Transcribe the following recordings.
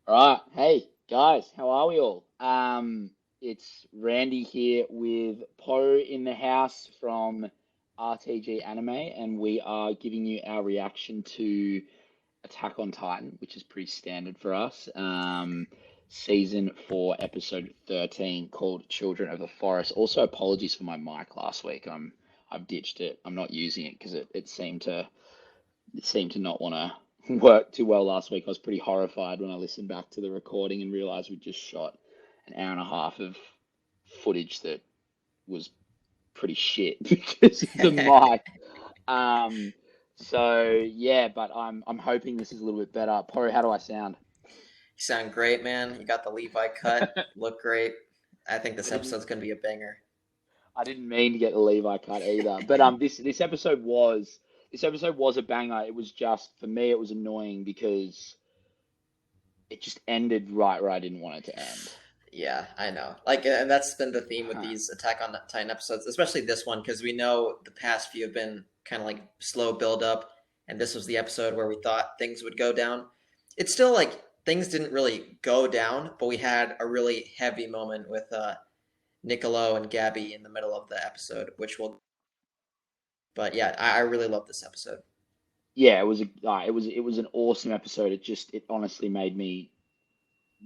All right, hey guys, how are we all? It's Randy here with Poe in the house from RTG Anime, and we are giving you our reaction to Attack on Titan, which is pretty standard for us. Season 4, episode 13, called Children of the Forest. Also, apologies for my mic last week. I've ditched it. I'm not using it because it seemed to not want to work too well last week. I was pretty horrified when I listened back to the recording and realized we just shot an hour and a half of footage that was pretty shit because of the mic. Um, so yeah, but I'm hoping this is a little bit better. Pori, how do I sound? You sound great, man. You got the Levi cut. Look great. I think I this didn't episode's gonna be a banger. I didn't mean to get the Levi cut either. But this episode was a banger. It was just for me it was annoying because it just ended right where I didn't want it to end. Yeah, I know. And that's been the theme with these Attack on Titan episodes, especially this one, because we know the past few have been kind of like slow build up, and this was the episode where we thought things would go down. It's still like things didn't really go down, but we had a really heavy moment with Nicolo and Gabby in the middle of the episode, which will. But yeah, I really love this episode. Yeah, it was an awesome episode. It honestly made me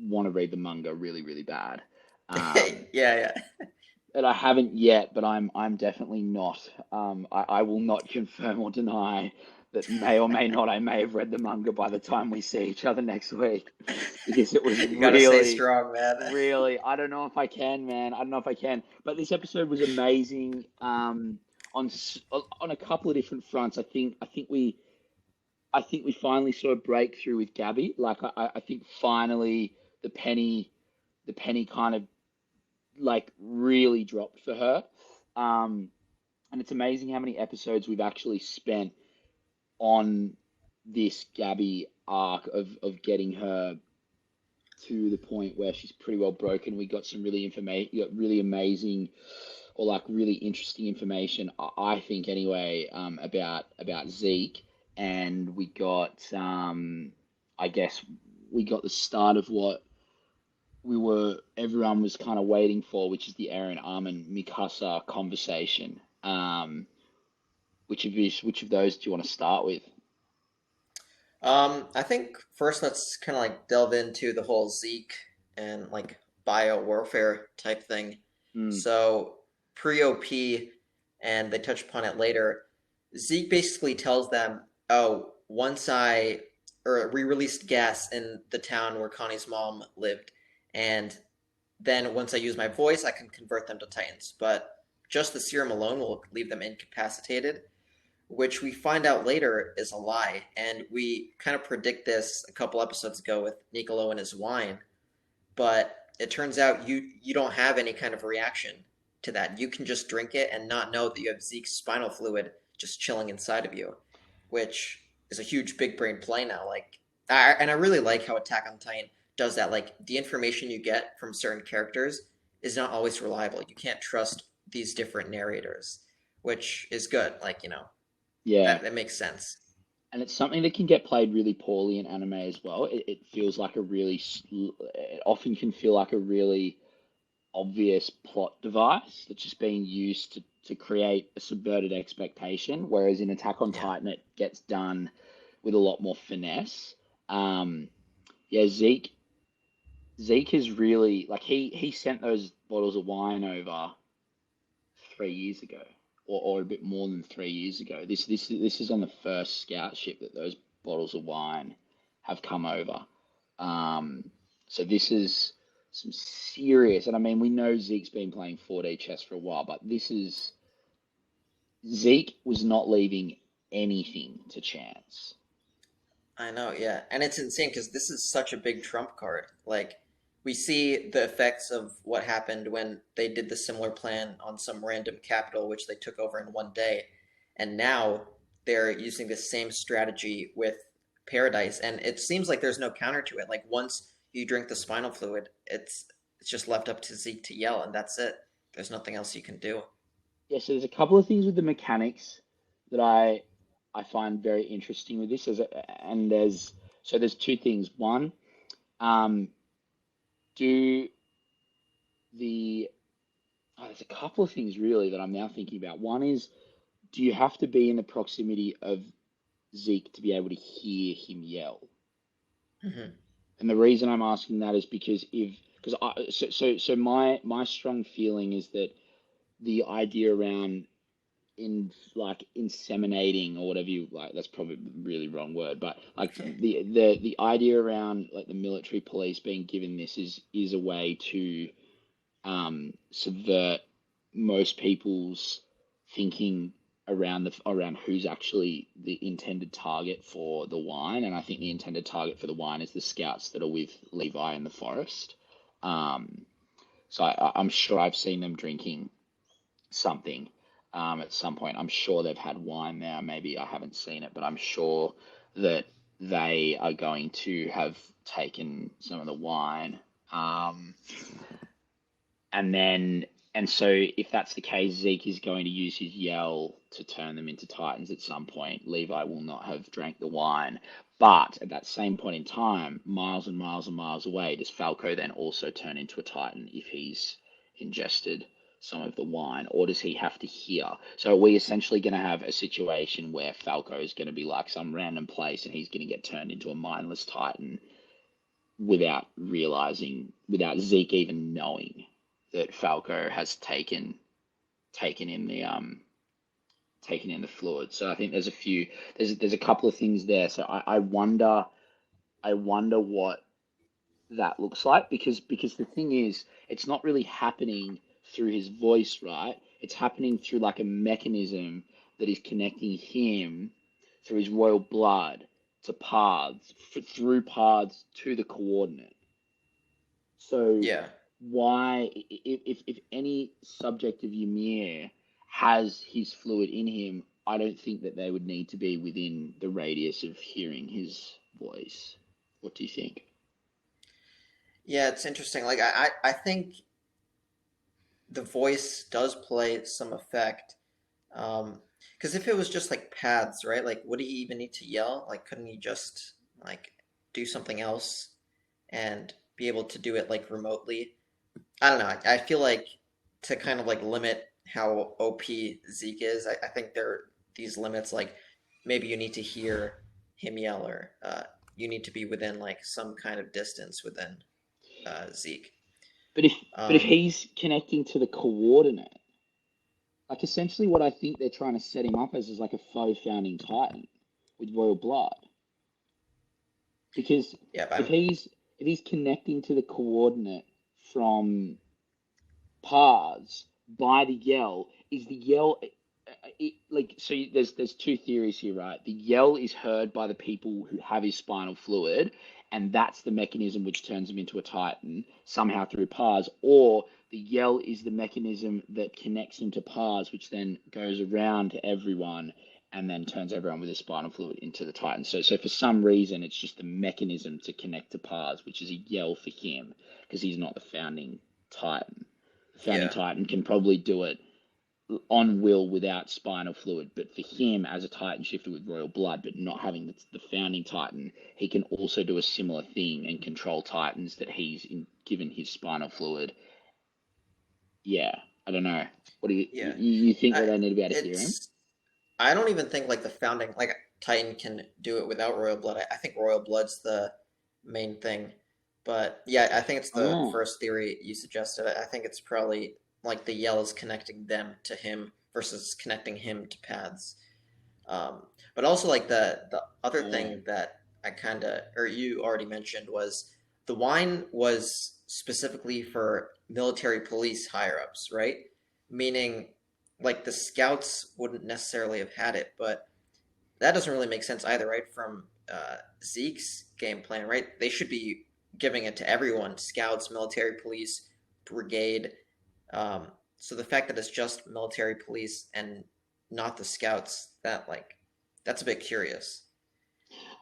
want to read the manga really, really bad. Um, Yeah, yeah. and I haven't yet, but I'm definitely not. I will not confirm or deny that may or may not I may have read the manga by the time we see each other next week, because it was You gotta stay really, strong, man. really. I don't know if I can, man. I don't know if I can. But this episode was amazing. On a couple of different fronts. I think we finally saw a breakthrough with Gabby. Like I think finally the penny the penny kind of like really dropped for her. Um, and it's amazing how many episodes we've actually spent on this Gabby arc of getting her to the point where she's pretty well broken. We got some really amazing or like really interesting information, I think anyway, about Zeke, and I guess, we got the start of what everyone was kind of waiting for, which is the Eren Armin Mikasa conversation. Which of those do you want to start with? I think first let's kind of like delve into the whole Zeke and like bio warfare type thing. Mm, So pre-OP, and they touch upon it later. Zeke basically tells them, "Oh, once I or we released gas in the town where Connie's mom lived, and then once I use my voice, I can convert them to Titans. But just the serum alone will leave them incapacitated." Which we find out later is a lie. And we kind of predict this a couple episodes ago with Nicolo and his wine, but it turns out you don't have any kind of reaction to that. You can just drink it and not know that you have Zeke's spinal fluid just chilling inside of you, which is a huge big brain play now. And I really like how Attack on Titan does that. Like the information you get from certain characters is not always reliable. You can't trust these different narrators, which is good. yeah, That makes sense. and it's something that can get played really poorly in anime as well. It feels like it often can feel like a really obvious plot device that's just being used to create a subverted expectation, whereas in Attack on Yeah. Titan it gets done with a lot more finesse. Um, yeah, Zeke is really like he sent those bottles of wine over 3 years ago, or a bit more than 3 years ago. This is on the first scout ship that those bottles of wine have come over. Um, so this is some serious, and I mean we know Zeke's been playing 4D chess for a while, but this is Zeke was not leaving anything to chance. I know, yeah. And it's insane because this is such a big trump card. Like, we see the effects of what happened when they did the similar plan on some random capital, which they took over in one day. And now they're using the same strategy with Paradise. And it seems like there's no counter to it. Like, once you drink the spinal fluid, it's just left up to Zeke to yell, and that's it. There's nothing else you can do. Yeah, so there's a couple of things with the mechanics that I find very interesting with this. And there's two things. One, Um, do the there's a couple of things really that I'm now thinking about. One is, do you have to be in the proximity of Zeke to be able to hear him yell? Hmm. And the reason I'm asking that is because if because I so my strong feeling is that the idea around in like inseminating or whatever you like, that's probably a really wrong word, but like the idea around like the military police being given this is a way to subvert most people's thinking around the around who's actually the intended target for the wine, and I think the intended target for the wine is the scouts that are with Levi in the forest. Um, so I'm sure I've seen them drinking something at some point. I'm sure they've had wine there. Maybe I haven't seen it, but I'm sure that they are going to have taken some of the wine. Um, and then, and so if that's the case, Zeke is going to use his yell to turn them into Titans at some point. Levi will not have drank the wine. But at that same point in time, miles and miles and miles away, does Falco then also turn into a Titan if he's ingested some of the wine, or does he have to hear? So are we essentially going to have a situation where Falco is going to be like some random place and he's going to get turned into a mindless Titan without realizing, without Zeke even knowing that Falco has taken in the taken in the fluid. So I think there's a few there's a couple of things there. So I wonder what that looks like because the thing is it's not really happening through his voice, right? It's happening through like a mechanism that is connecting him through his royal blood to paths through paths to the coordinate. So Yeah. why, if any subject of Ymir has his fluid in him, I don't think that they would need to be within the radius of hearing his voice. What do you think? Yeah, it's interesting. Like I think the voice does play some effect. Um, because if it was just like paths, right? Like, would he even need to yell? Like, couldn't he just like do something else and be able to do it like remotely? I don't know. I feel like to kind of like limit how OP Zeke is, I think there are these limits. Like, maybe you need to hear him yell, or you need to be within like some kind of distance within Zeke. But if but if Um, he's connecting to the coordinate, like essentially what I think they're trying to set him up as is like a faux founding titan with royal blood. Because yeah, but if he's connecting to the coordinate from paths by the yell, is the yell like so there's two theories here, right? The yell is heard by the people who have his spinal fluid, and that's the mechanism which turns him into a titan somehow through paths, or the yell is the mechanism that connects him to paths, which then goes around to everyone and then turns everyone with his spinal fluid into the titan. So for some reason it's just the mechanism to connect to paths, which is a yell for him because he's not the founding titan. The founding yeah, titan can probably do it on will without spinal fluid. But for him, as a Titan shifter with royal blood, but not having the founding Titan, he can also do a similar thing and control Titans that given his spinal fluid. Yeah, I don't know. What do yeah. you think that I, they need to be able to hear him? it's I don't even think like the founding like Titan can do it without royal blood. I think royal blood's the main thing. But yeah, I think it's the Oh, first theory you suggested. I think it's probably like the yell is connecting them to him versus connecting him to paths. Um, but also like the other oh, thing that I kind of or you already mentioned was the wine was specifically for military police higher ups, right? Meaning like the scouts wouldn't necessarily have had it, but that doesn't really make sense either, right? From Zeke's game plan, right? They should be giving it to everyone: scouts, military police, brigade. Um, so the fact that it's just military police and not the scouts, that like that's a bit curious.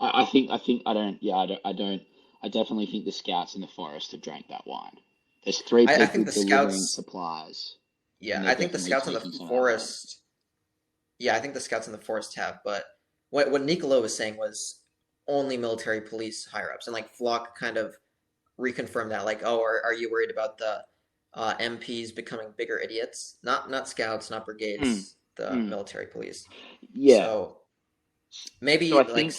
I think I don't. Yeah, I definitely think the scouts in the forest have drank that wine. There's three I people think the delivering scouts, supplies, yeah, and they're I think the definitely scouts in the taking some of that wine. forest, yeah, I think the scouts in the forest have, but what Nicolo was saying was only military police higher ups, and like Flock kind of reconfirm that. Like, oh, are you worried about the MPs becoming bigger idiots? Not scouts, not Mm, brigades, the mm, military police. yeah. So So I maybe like think,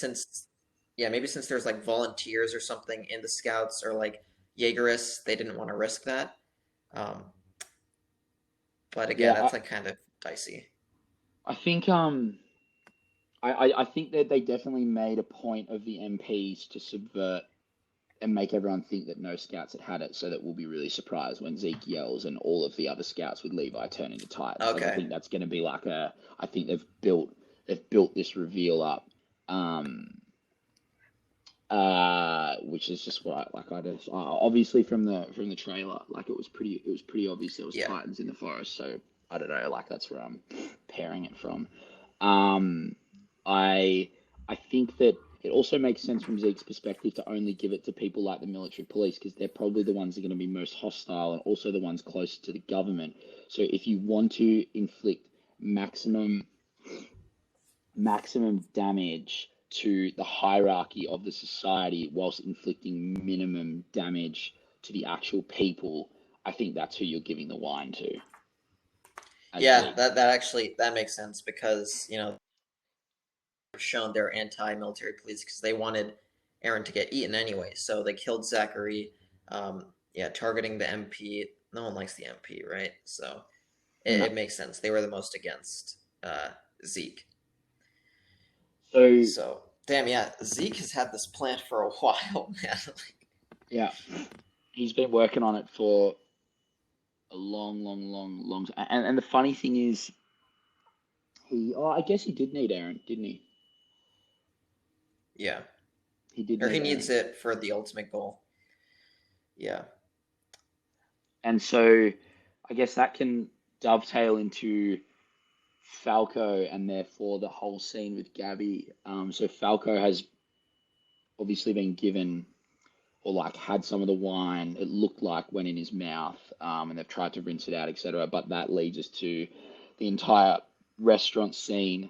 maybe since there's like volunteers or something in the scouts or like Jaegerists, they didn't want to risk that. Um, but again, yeah, that's like kind of dicey. I think, I think that they definitely made a point of the MPs to subvert and make everyone think that no scouts had it, so that we'll be really surprised when Zeke yells and all of the other scouts with Levi turn into Titans. Like I Okay. think that's going to be like a. I think they've built this reveal up, um, which is just what I just obviously from the trailer, like it was pretty obvious there was Yeah. Titans in the forest. So I don't know, like that's where I'm pairing it from. Um, I I think that it also makes sense from Zeke's perspective to only give it to people like the military police because they're probably the ones that are going to be most hostile and also the ones closest to the government. So if you want to inflict maximum maximum damage to the hierarchy of the society whilst inflicting minimum damage to the actual people, I think that's who you're giving the wine to as Yeah, Zeke. that actually that makes sense because, shown they're anti-military police because they wanted Eren to get eaten anyway. So they killed Zachary. Yeah, targeting the MP. No one likes the MP, right? So No. it makes sense. They were the most against Zeke. So So damn, yeah, Zeke has had this plan for a while, man. yeah, he's been working on it for a long, long, long, long time. And the funny thing is, I guess he did need Eren, didn't he? Yeah, He did or he need needs Eren. it for the ultimate goal. Yeah, And so I guess that can dovetail into Falco and therefore the whole scene with Gabby. So Falco has obviously been given or like had some of the wine. It looked like went in his mouth, and they've tried to rinse it out, etc. But that leads us to the entire restaurant scene.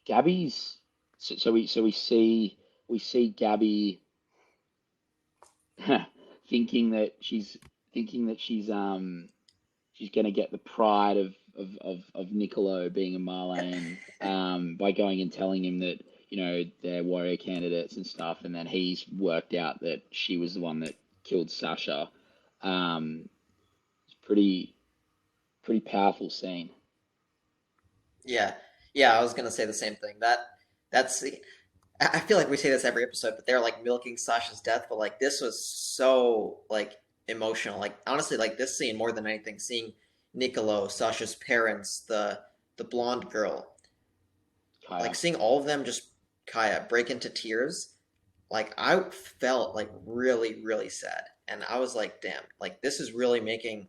Gabby's so we see Gabby thinking that she's gonna get the pride of Nicolo being a Marleyan by going and telling him that they're warrior candidates and stuff, and then he's worked out that she was the one that killed Sasha. It's pretty powerful scene. yeah, yeah. I was gonna say the same thing. That's I feel like we say this every episode, but they're like milking Sasha's death. But like this was so like emotional. Like honestly, like this scene more than anything, seeing Nicolo, Sasha's parents, the blonde girl, like Kaya. seeing all of them just Kaya break into tears. Like I felt like really really sad, and I was like, damn, like this is really making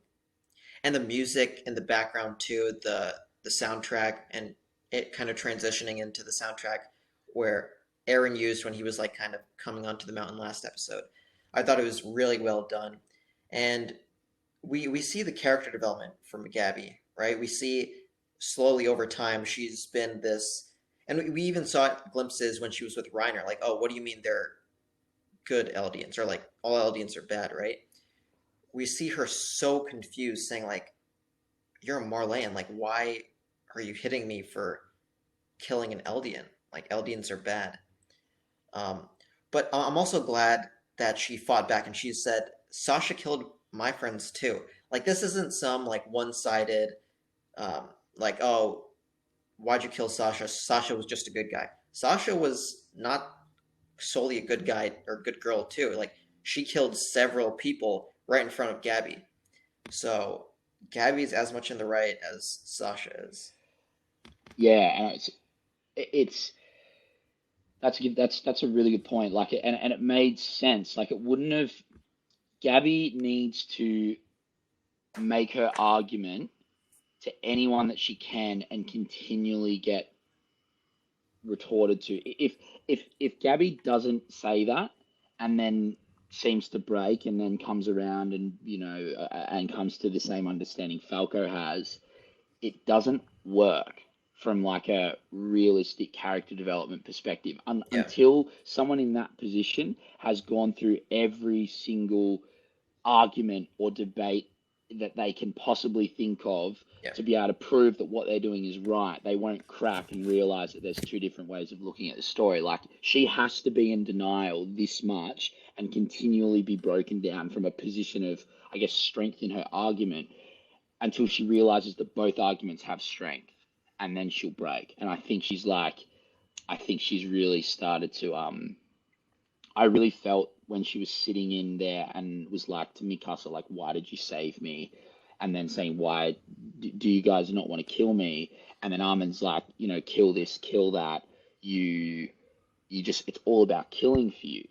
and the music in the background too, the soundtrack and it kind of transitioning into the soundtrack where Eren used when he was like kind of coming onto the mountain last episode. I thought it was really well done. And we see the character development from Gabby, right? We see slowly over time she's been this and we even saw glimpses when she was with Reiner, like, oh, what do you mean they're good Eldians? Or like all Eldians are bad, right? We see her so confused, saying like, you're a Marleyan. Like, why are you hitting me for killing an Eldian? Like, Eldians are bad. Um, but I'm also glad that she fought back and she said, Sasha killed my friends too. Like, this isn't some like one-sided, um, like, oh, why'd you kill Sasha? Sasha was just a good guy. Sasha was not solely a good guy or good girl too. Like, she killed several people right in front of Gabby. So Gabby's as much in the right as Sasha is. Yeah, and it's that's a really good point. Like, and it made sense. Like, it wouldn't have. Gabby needs to make her argument to anyone that she can and continually get retorted to. If Gabby doesn't say that and then seems to break and then comes around and and comes to the same understanding Falco has, it doesn't work from like a realistic character development perspective Yeah. until someone in that position has gone through every single argument or debate that they can possibly think of Yeah. to be able to prove that what they're doing is right. They won't crack and realize that there's two different ways of looking at the story. Like, she has to be in denial this much and continually be broken down from a position of, I guess, strength in her argument until she realizes that both arguments have strength, and then she'll break. And I think she's really started to I really felt when she was sitting in there and was like to Mikasa, like, why did you save me? And then saying, why do you guys not want to kill me? And then Armin's like, kill this, kill that. You, it's all about killing for you.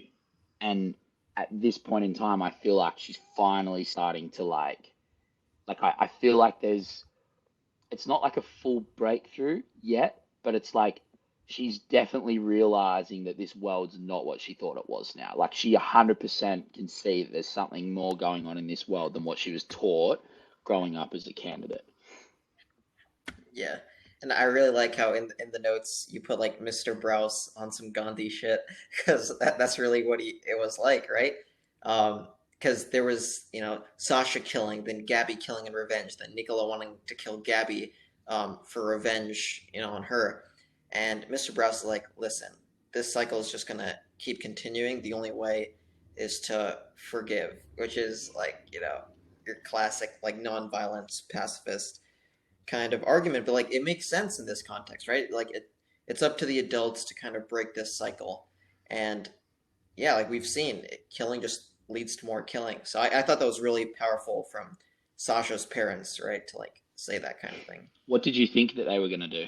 And at this point in time, I feel like she's finally starting to I feel like it's not like a full breakthrough yet, but it's like she's definitely realizing that this world's not what she thought it was now. Like, she 100% can see that there's something more going on in this world than what she was taught growing up as a candidate. Yeah. And I really like how in the notes you put like Mr. Braus on some Gandhi shit because that's really what it was like, right? Because there was, Sasha killing, then Gabby killing in revenge, then Nicolo wanting to kill Gabby for revenge, on her. And Mr. Braus is like, listen, this cycle is just gonna keep continuing. The only way is to forgive, which is like, your classic like non-violence pacifist kind of argument, but like it makes sense in this context, right? Like it's up to the adults to kind of break this cycle. And yeah, like we've seen, killing just leads to more killing. So I thought that was really powerful from Sasha's parents, right? To like say that kind of thing. What did you think that they were going to do?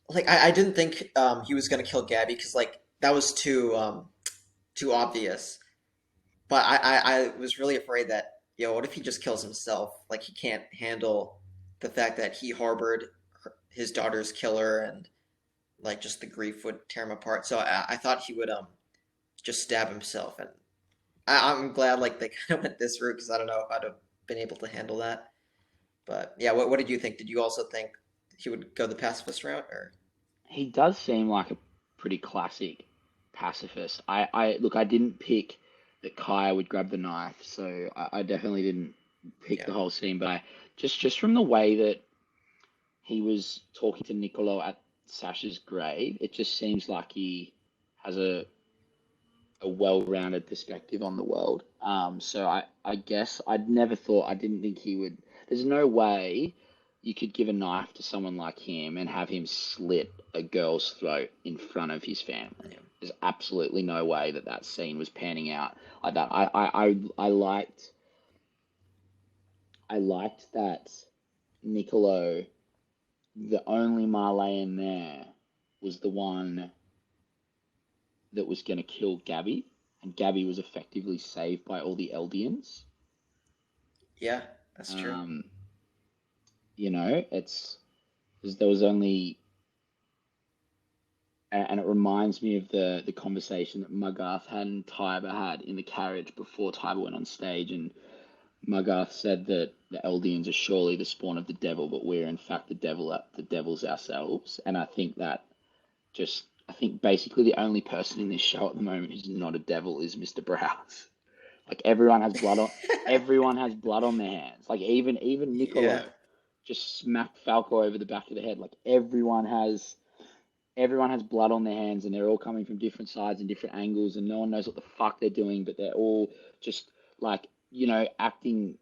Like I didn't think he was gonna kill Gabby because like that was too obvious. But I was really afraid that, what if he just kills himself? Like he can't handle the fact that he harbored his daughter's killer and like just the grief would tear him apart. So I thought he would just stab himself, and I'm glad like they kind of went this route because I don't know if I'd have been able to handle that. But yeah, what did you think? Did you also think he would go the pacifist route, or He does seem like a pretty classic pacifist. Look, I didn't pick that Kaya would grab the knife, so I definitely didn't pick yeah, the whole scene, but just from the way that he was talking to Nicolo at Sasha's grave, it just seems like he has a well-rounded perspective on the world. So I guess I didn't think he would. There's no way you could give a knife to someone like him and have him slit a girl's throat in front of his family. yeah, There's absolutely no way that that scene was panning out like that. I liked that Nicolo, the only Marleyan there, was the one that was going to kill Gabby, and Gabby was effectively saved by all the Eldians. yeah, that's true. Um, it's there was only, and it reminds me of the conversation that Magarth had and Tiber had in the carriage before Tiber went on stage, and Magarth said that the Eldians are surely the spawn of the devil, but we're in fact the devils ourselves. And I think basically the only person in this show at the moment who's not a devil is Mr. Braus. Like, everyone has blood on their hands. Like, even Yeah, Nicolo just smacked Falco over the back of the head. Like, everyone has blood on their hands, and they're all coming from different sides and different angles, and no one knows what the fuck they're doing, but they're all just like, acting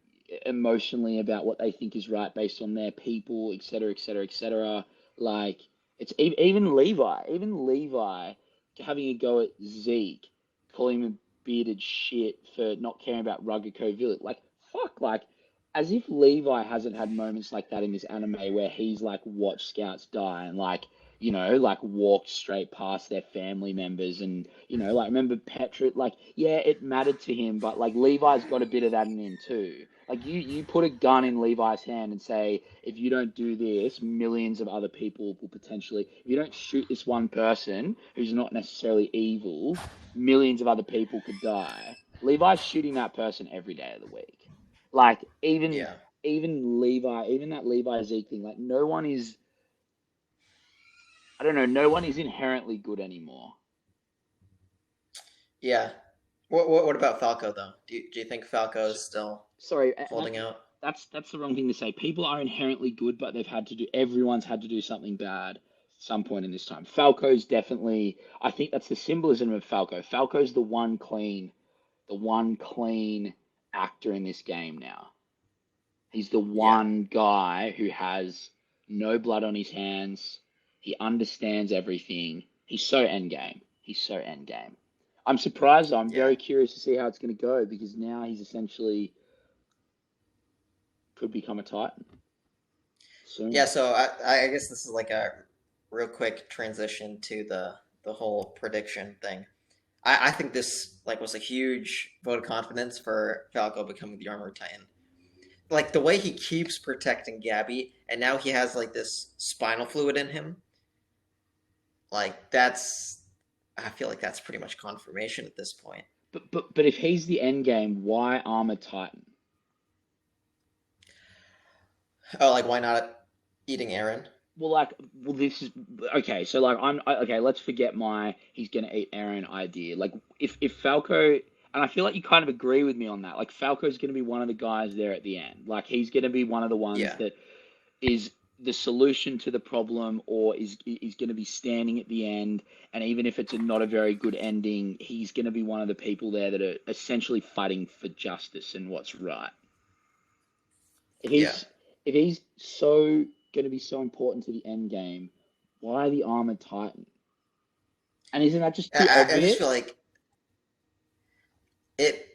emotionally about what they think is right based on their people, etc., etc., etc. Like, it's even Levi having a go at Zeke, calling him a bearded shit for not caring about Ruggico Village. Like, fuck, like, as if Levi hasn't had moments like that in this anime where he's like watched scouts die and like, like walked straight past their family members, and like, remember Petra, like, yeah, it mattered to him, but like Levi's got a bit of that in him too. Like, you put a gun in Levi's hand and say, if you don't do this, millions of other people will potentially, if you don't shoot this one person who's not necessarily evil, millions of other people could die. Levi's shooting that person every day of the week. Like, even yeah. even Levi, even that Levi Zeke thing, like no one is, I don't know, no one is inherently good anymore. Yeah. What about Falco though? Do you think Falco So, is still sorry, holding out? that's the wrong thing to say. People are inherently good, but everyone's had to do something bad at some point in this time. Falco's definitely, I think that's the symbolism of Falco. Falco's the one clean actor in this game now. He's the Yeah. one guy who has no blood on his hands. He understands everything. He's so endgame. He's so endgame. I'm surprised. I'm Yeah. very curious to see how it's going to go because now he's essentially could become a Titan Yeah, soon. so I guess this is like a real quick transition to the whole prediction thing. I think this like was a huge vote of confidence for Falco becoming the Armored Titan. Like the way he keeps protecting Gabby, and now he has like this spinal fluid in him. Like that's, I feel like that's pretty much confirmation at this point. But if he's the end game, why Armored Titan? Oh, like why not eating Eren? Well, this is okay. So, okay. Let's forget my he's gonna eat Eren idea. Like, if Falco, and I feel like you kind of agree with me on that. Like, Falco's gonna be one of the guys there at the end. Like, he's gonna be one of the ones Yeah, that is the solution to the problem, or is gonna be standing at the end. And even if it's not a very good ending, he's gonna be one of the people there that are essentially fighting for justice and what's right. If yeah. he's if he's so going to be so important to the end game, why the armored titan? And isn't that just too I just feel obvious? like it.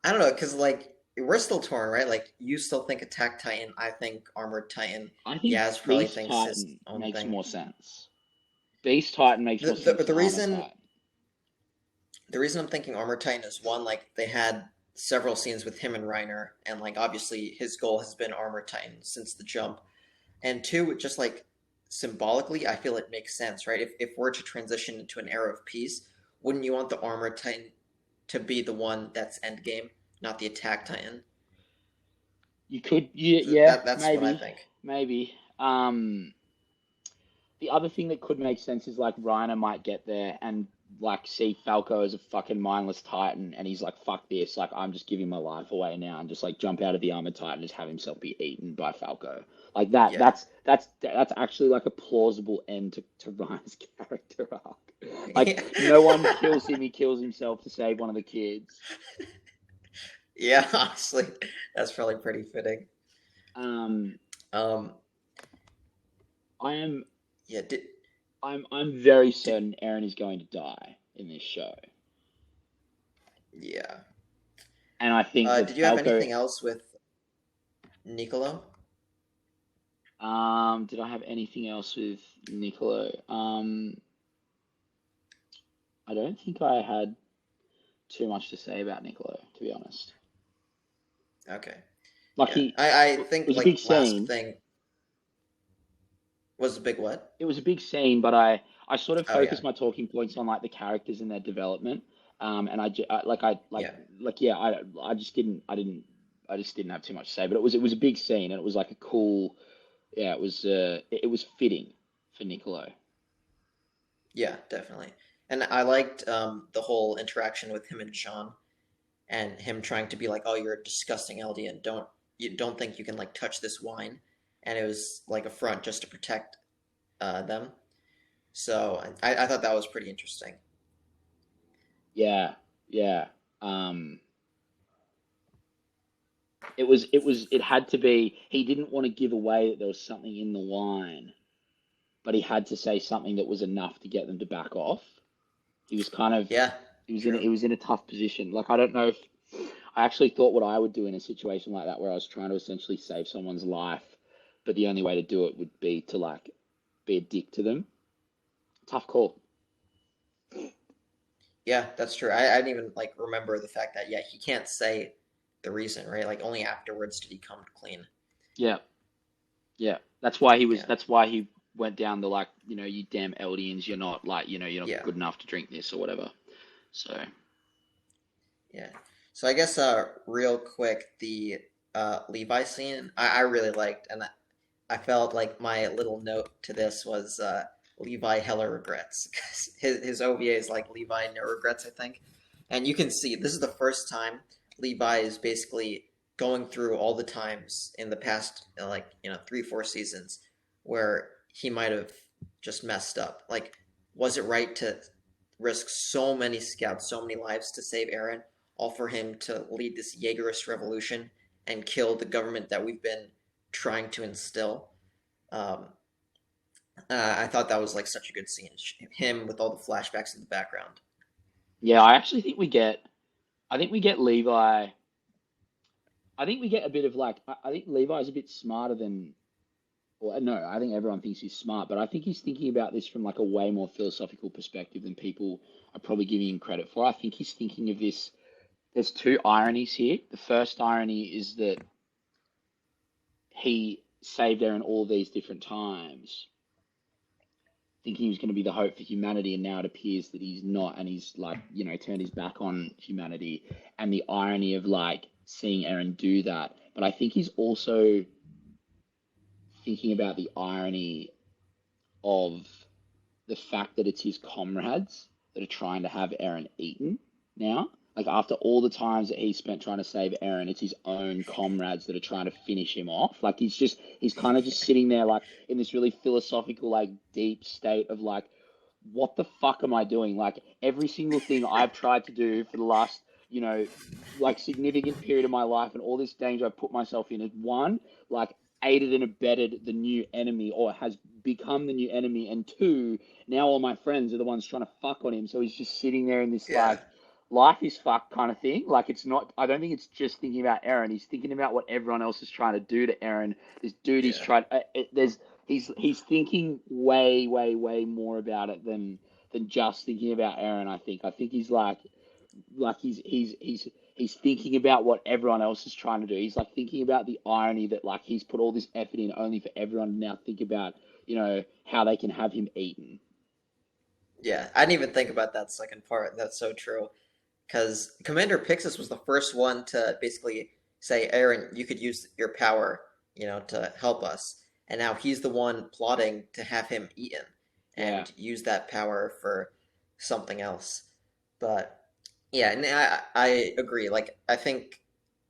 I don't know, because like we're still torn, right? Like you still think Attack Titan, I think Armored Titan. I think Yaz probably Beast thinks his Titan own makes thing. more sense. Beast Titan makes The, more sense the than the Armor reason Titan. the reason I'm thinking Armored Titan is one, like they had several scenes with him and Reiner, and like obviously his goal has been Armored Titan since the jump. And two, just like symbolically, I feel it makes sense, right? If we're to transition into an era of peace, wouldn't you want the Armored Titan to be the one that's endgame, not the Attack Titan? You could, So yeah, that's what I maybe, think. maybe. The other thing that could make sense is like Reiner might get there and like see Falco as a fucking mindless Titan, and he's like, "Fuck this! Like, I'm just giving my life away now," and just like jump out of the armored Titan and just have himself be eaten by Falco. Like that. Yeah. That's actually like a plausible end to Reiner's character arc. Like, no one kills him; he kills himself to save one of the kids. Yeah, honestly, that's probably pretty fitting. Um, Um, I am. yeah, I'm very did certain Eren is going to die in this show, yeah. and I think that Did you have Falco. anything else with Nicolo? Did I have anything else with Nicolo? I don't think I had too much to say about Nicolo, to be honest. Okay. Like Yeah. he, I it think was a big like last scene. thing was a big what? It was a big scene, but I sort of Oh yeah. focused my talking points on like the characters and their development. And Yeah. yeah, I just didn't have too much to say. But it was a big scene, and it was like a cool, yeah, it was fitting for Nicolo. Yeah, definitely. And I liked the whole interaction with him and Sean, and him trying to be like, "Oh, you're a disgusting Eldian. You don't think you can like touch this wine?" And it was like a front just to protect them. So I thought that was pretty interesting. Yeah, yeah. Um, it had to be. He didn't want to give away that there was something in the wine, but he had to say something that was enough to get them to back off. He was kind of Yeah, true. he was in a tough position. Like, I don't know if I actually thought what I would do in a situation like that where I was trying to essentially save someone's life, but the only way to do it would be to like be a dick to them. Tough call. Yeah, that's true. I didn't even like remember the fact that yeah, he can't say the reason, right? Like only afterwards did he come clean. Yeah, yeah. That's why he was. Yeah. That's why he went down the like, you damn Eldians, you're not like, you're not Yeah. good enough to drink this or whatever. So Yeah. So I guess real quick, the Levi scene, I really liked, and I felt like my little note to this was Levi hella regrets. His OVA is like Levi no regrets, I think. And you can see this is the first time Levi is basically going through all the times in the past, like, 3, 4 seasons where he might have just messed up. Like, was it right to risk so many scouts, so many lives to save Eren, all for him to lead this Jaegerist revolution and kill the government that we've been trying to instill? Um, I thought that was like such a good scene. Him with all the flashbacks in the background. Yeah, I actually think we get. I think we get Levi. I think we get a bit of like. I think Levi's a bit smarter than. Well, no, I think everyone thinks he's smart, but I think he's thinking about this from like a way more philosophical perspective than people are probably giving him credit for. I think he's thinking of this. There's two ironies here. The first irony is that he saved Eren all these different times, thinking he was going to be the hope for humanity, and now it appears that he's not, and he's like, turned his back on humanity, and the irony of like seeing Eren do that. But I think he's also thinking about the irony of the fact that it's his comrades that are trying to have Eren eaten now. Like after all the times that he spent trying to save Eren, it's his own comrades that are trying to finish him off. Like he's kind of just sitting there like in this really philosophical, like deep state of like, what the fuck am I doing? Like every single thing I've tried to do for the last, you know, like significant period of my life and all this danger I've put myself in is one, like aided and abetted the new enemy or has become the new enemy. And two, now all my friends are the ones trying to fuck on him. So he's just sitting there in this Yeah, like life is fucked kind of thing. Like it's not, I don't think it's just thinking about Eren. He's thinking about what everyone else is trying to do to Eren. This dude he's yeah, tried, he's thinking way, way, way more about it than just thinking about Eren. I think he's like he's thinking about what everyone else is trying to do. He's like thinking about the irony that like he's put all this effort in only for everyone to now think about how they can have him eaten. yeah. I didn't even think about that second part. That's so true. Because Commander Pixis was the first one to basically say, Eren, you could use your power, to help us. And now he's the one plotting to have him eaten Yeah, and use that power for something else. But yeah, and I agree. Like, I think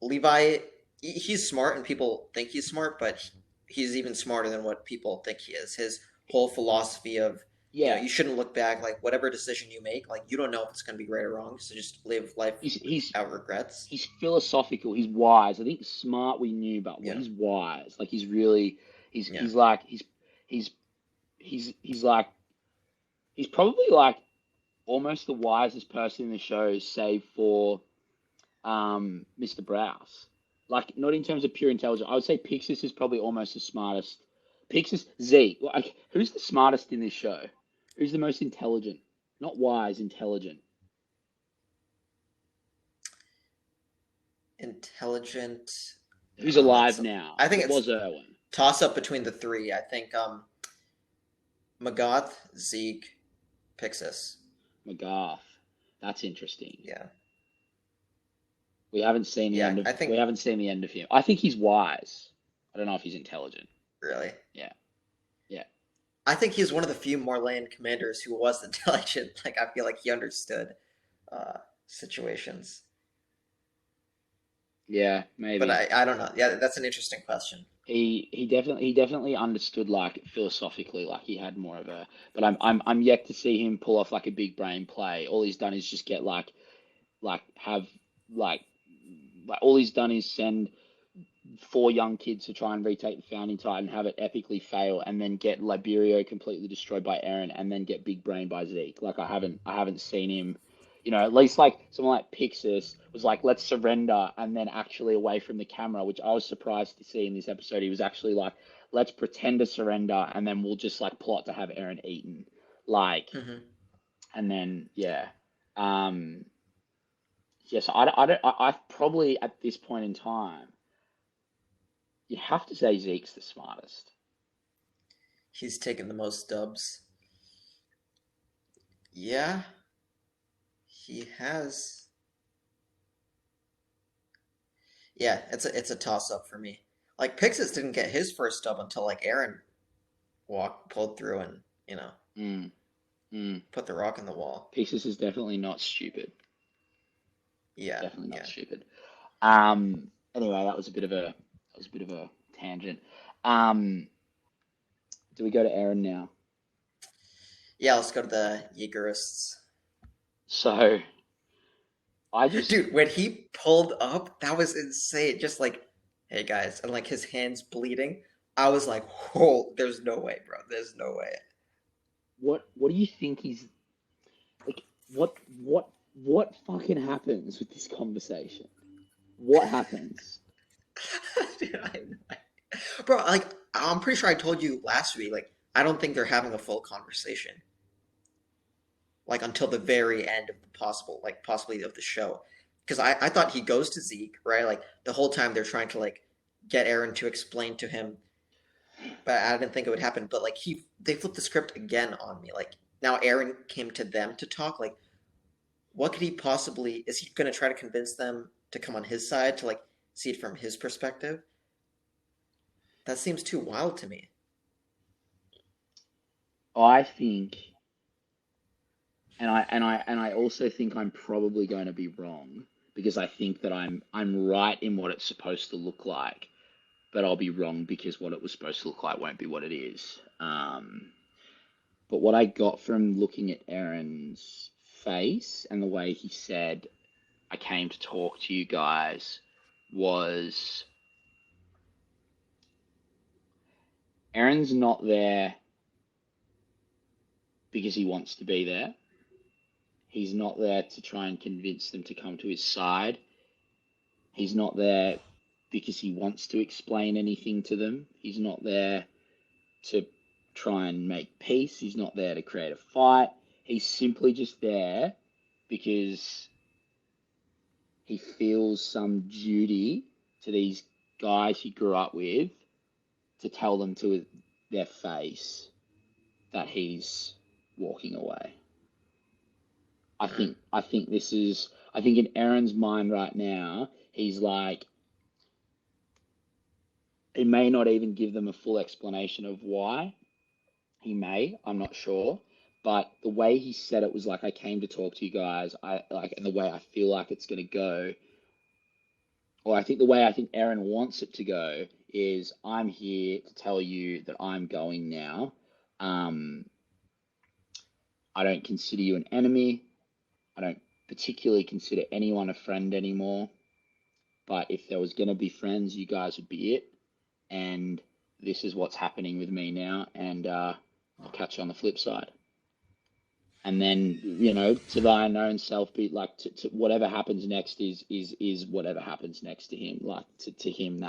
Levi, he's smart and people think he's smart, but he's even smarter than what people think he is. His whole philosophy of, yeah. you shouldn't look back, like, whatever decision you make, like, you don't know if it's going to be right or wrong, so just live life He's he's without regrets. he's philosophical. He's wise. I think smart we knew, but what Yeah, he's wise. Like he's really he's yeah. he's like he's he's like he's probably like almost the wisest person in the show, save for Mr. Braus. Like not in terms of pure intelligence. I would say Pixis is probably almost the smartest. Pixis Zeke. Like who's the smartest in this show? Who's the most intelligent? Not wise, intelligent. Intelligent. Who's Oh, that's alive a, now? I think It it's was Erwin. toss up between the three. I think Magath, Zeke, Pixis. McGarth. That's interesting. Yeah, We haven't seen the yeah. end of I we think haven't seen the end of him. I think he's wise. I don't know if he's intelligent. really. Yeah. Yeah. I think he's one of the few Marleyan commanders who was intelligent. Like, I feel like he understood uh, situations. Yeah, But maybe. I don't know. Yeah, that's an interesting question. He definitely understood like philosophically like he had more of a but I'm yet to see him pull off like a big brain play. All he's done is just get have like all he's done is send four young kids to try and retake the founding titan, have it epically fail, and then get Liberio completely destroyed by Eren, and then get big brain by Zeke. Like I haven't seen him. At least like someone like Pixis was like, let's surrender, and then actually away from the camera, which I was surprised to see in this episode. He was actually like, let's pretend to surrender, and then we'll just like plot to have Eren eaten. Like, Hmm. and then yeah, um, yes, I probably at this point in time, you have to say Zeke's the smartest. He's taken the most dubs. Yeah, he has. Yeah, it's a toss up for me. Like Pixis didn't get his first dub until like Eren walked pulled through and Mm, mm. put the rock in the wall. Pieces is definitely not stupid. Yeah, Definitely not yeah, stupid. Anyway, that was a bit of a tangent. Um, do we go to Aaron now? yeah. Let's go to the Jaegerists. So I just Dude, when he pulled up, that was insane. Just like, hey guys, and like his hands bleeding. I was like, whoa, there's no way, bro. There's no way. what do you think he's like? What fucking happens with this conversation? What happens? Dude, bro, like I'm pretty sure I told you last week. Like, I don't think they're having a full conversation. Like until the very end of the possibly of the show. Because I thought he goes to Zeke, right? Like the whole time they're trying to like get Eren to explain to him, but I didn't think it would happen. But like they flipped the script again on me. Like now Eren came to them to talk. Like what could he possibly? Is he going to try to convince them to come on his side to like see it from his perspective? That seems too wild to me. I think, and I also think I'm probably going to be wrong because I think that I'm right in what it's supposed to look like, but I'll be wrong because what it was supposed to look like won't be what it is. But what I got from looking at Aaron's face and the way he said, I came to talk to you guys, was Aaron's not there because he wants to be there. He's not there to try and convince them to come to his side. He's not there because he wants to explain anything to them. He's not there to try and make peace. He's not there to create a fight. He's simply just there because he feels some duty to these guys he grew up with to tell them to their face that he's walking away. Mm. I think this is I think in Aaron's mind right now, he's like he may not even give them a full explanation of why. He may, I'm not sure. But the way he said it was like I came to talk to you guys. I like and the way I feel like it's gonna go, or I think the way I think Aaron wants it to go is I'm here to tell you that I'm going now. Um, I don't consider you an enemy. I don't particularly consider anyone a friend anymore. But if there was going to be friends, you guys would be it. And this is what's happening with me now. And I'll catch you on the flip side. And then, to thy unknown self, be like to whatever happens next is whatever happens next to him. Like to him,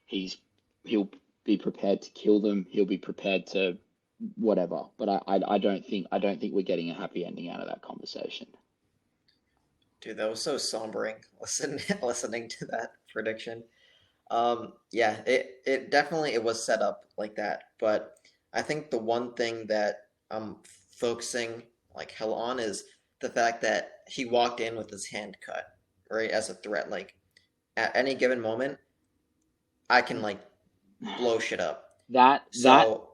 he's he'll be prepared to kill them. He'll be prepared to whatever. But I don't think we're getting a happy ending out of that conversation. Dude, that was so sombering listening to that prediction. Yeah, it definitely it was set up like that, but I think the one thing that I'm focusing like hell on is the fact that he walked in with his hand cut, right, as a threat. Like at any given moment, I can like blow shit up. That So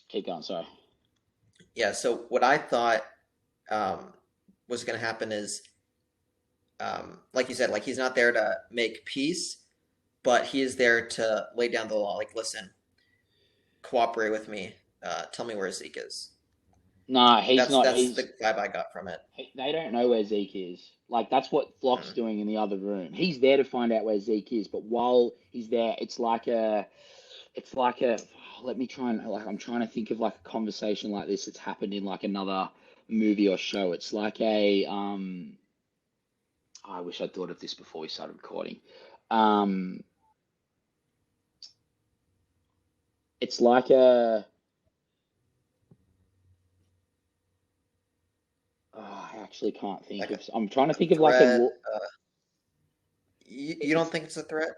keep going. Sorry. yeah, so what I thought um, was gonna happen is like you said, like he's not there to make peace, but he is there to lay down the law. Like, listen, cooperate with me. Tell me where Zeke is. No, he's not. That's the vibe I got from it. They don't know where Zeke is. Like that's what Flock's Mm. doing in the other room. He's there to find out where Zeke is, but while he's there, it's like a. Let me try and like I'm trying to think of like a conversation like this that's happened in like another movie or show. It's like I wish I'd thought of this before we started recording. Um, it's like a. I actually can't think Like of. I'm trying to a think of like a. threat. You don't It's think it's a threat?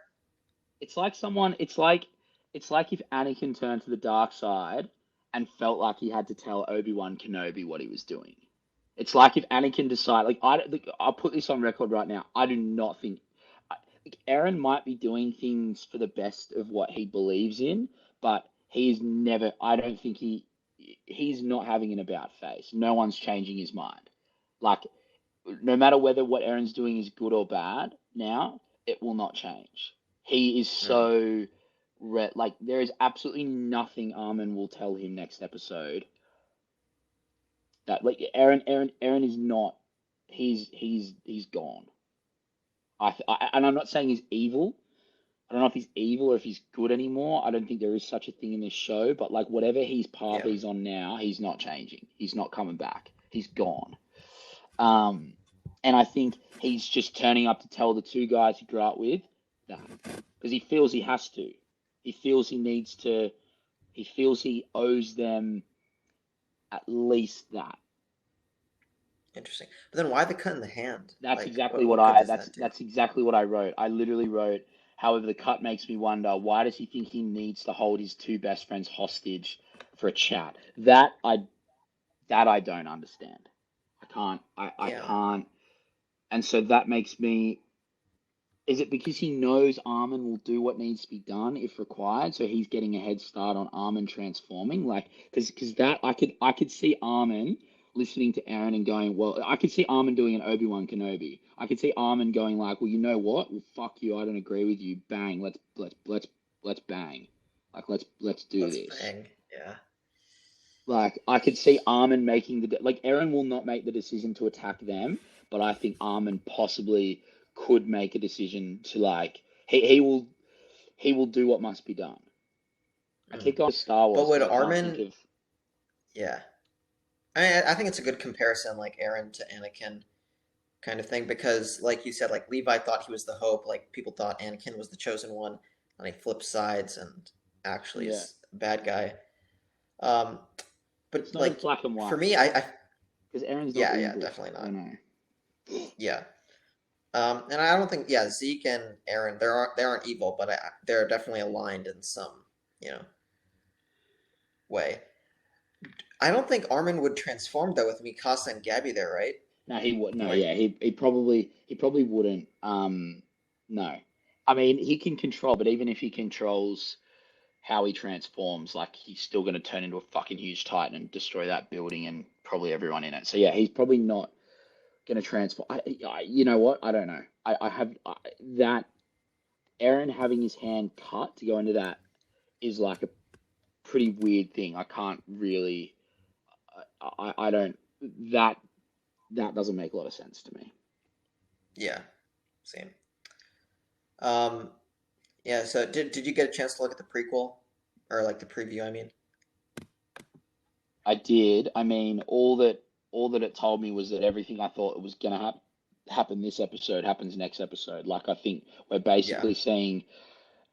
It's like someone. It's like if Anakin turned to the dark side and felt like he had to tell Obi-Wan Kenobi what he was doing. It's like if Anakin decided. Like I'll put this on record right now. I do not think. Eren might be doing things for the best of what he believes in, but he's never. I don't think he's not having an about face. No one's changing his mind. Like no matter whether what Eren's doing is good or bad now, it will not change. He is Mm, so like there is absolutely nothing Armin will tell him next episode that like Eren is not. He's gone. And I'm not saying he's evil. I don't know if he's evil or if he's good anymore. I don't think there is such a thing in this show. But like whatever his path yeah. he's on now, he's not changing. He's not coming back. He's gone. Um, and I think he's just turning up to tell the two guys he grew up with that because he feels he has to. He feels he needs to. He feels he owes them at least that. Interesting. But then why the cut in the hand? That's Like, exactly what what good I. does That's that do? that's exactly what I wrote. I literally wrote. However, the cut makes me wonder why does he think he needs to hold his two best friends hostage for a chat? That I don't understand. I can't. I Yeah. can't. And so that makes me. Is it because he knows Armin will do what needs to be done if required, so he's getting a head start on Armin transforming? Like, because that I could see Armin listening to Eren and going, well, I could see Armin doing an Obi-Wan Kenobi. I could see Armin going like, well, you know what? Well, fuck you. I don't agree with you. Bang. Let's bang. Like, let's do Let's this. bang. Yeah. Like I could see Armin making like Eren will not make the decision to attack them, but I think Armin possibly could make a decision to like he will do what must be done. I Mm. keep going to Star But Wars would because I can't think Armin? of Yeah. I think it's a good comparison, like Aaron to Anakin kind of thing, because like you said, like Levi thought he was the hope, like people thought Anakin was the chosen one, and he flipped sides and actually yeah. is a bad guy. Um, but It's not as like black and for white me, I because Eren's not yeah, evil. definitely I not. don't know. Yeah. And I don't think Zeke and Aaron they aren't evil, but they're definitely aligned in some you know way. I don't think Armin would transform though with Mikasa and Gabby there, right? No, he would. He No, might. yeah, he probably wouldn't. No, I mean he can control, but even if he controls how he transforms, like he's still going to turn into a fucking huge titan and destroy that building and probably everyone in it. So yeah, he's probably not going to transform. You know what? I don't know. I have that Eren having his hand cut to go into that is like a pretty weird thing. I can't really. I don't. That that doesn't make a lot of sense to me. Yeah, same. Um, yeah. So did you get a chance to look at the prequel or like the preview? I mean, I did. I mean, all that it told me was that everything I thought it was gonna happen this episode happens next episode. Like I think we're yeah, basically seeing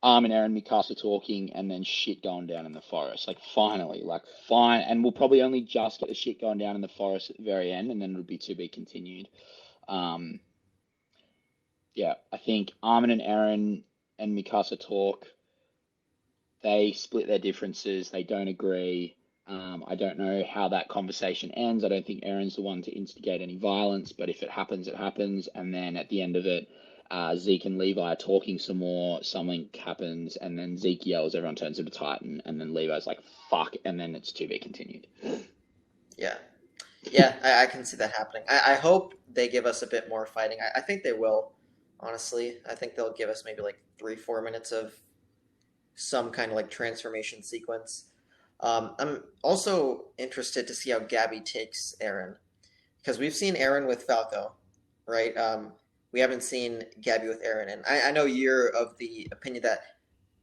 Arm and Aaron Mikasa talking and then shit going down in the forest. Like finally, like fine, and we'll probably only just get the shit going down in the forest at the very end, and then it'll be to be continued. Um, yeah, I think Armin and Aaron and Mikasa talk. They split their differences. They don't agree. I don't know how that conversation ends. I don't think Aaron's the one to instigate any violence, but if it happens, it happens. And then at the end of it, Zeke and Levi are talking some more. Something happens, and then Zeke yells, everyone turns into Titan, and then Levi's like, fuck, and then it's to be continued. yeah, yeah. I can see that happening. I hope they give us a bit more fighting. I think they will. Honestly, I think they'll give us maybe like 3 4 minutes of some kind of like transformation sequence. I'm also interested to see how Gabby takes Aaron because we've seen Aaron with Falco, right? We haven't seen Gabby with Aaron, and I know you're of the opinion that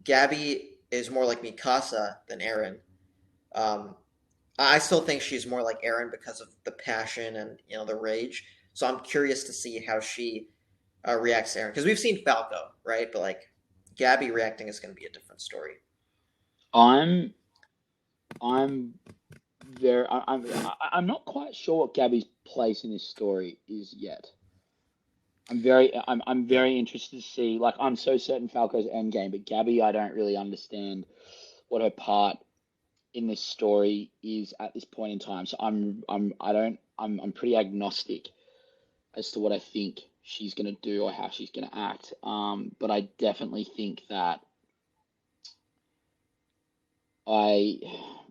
Gabby is more like Mikasa than Aaron. Um, I still think she's more like Aaron because of the passion and the rage. So I'm curious to see how she reacts to Aaron because we've seen Falco, right? But like Gabby reacting is going to be a different story. I'm I'm I'm not quite sure what Gabby's place in this story is yet. I'm Yeah, very interested to see. Like, I'm so certain Falco's endgame, but Gabby, I don't really understand what her part in this story is at this point in time. So I don't, I'm pretty agnostic as to what I think. she's gonna do or how she's gonna act. But I definitely think that I,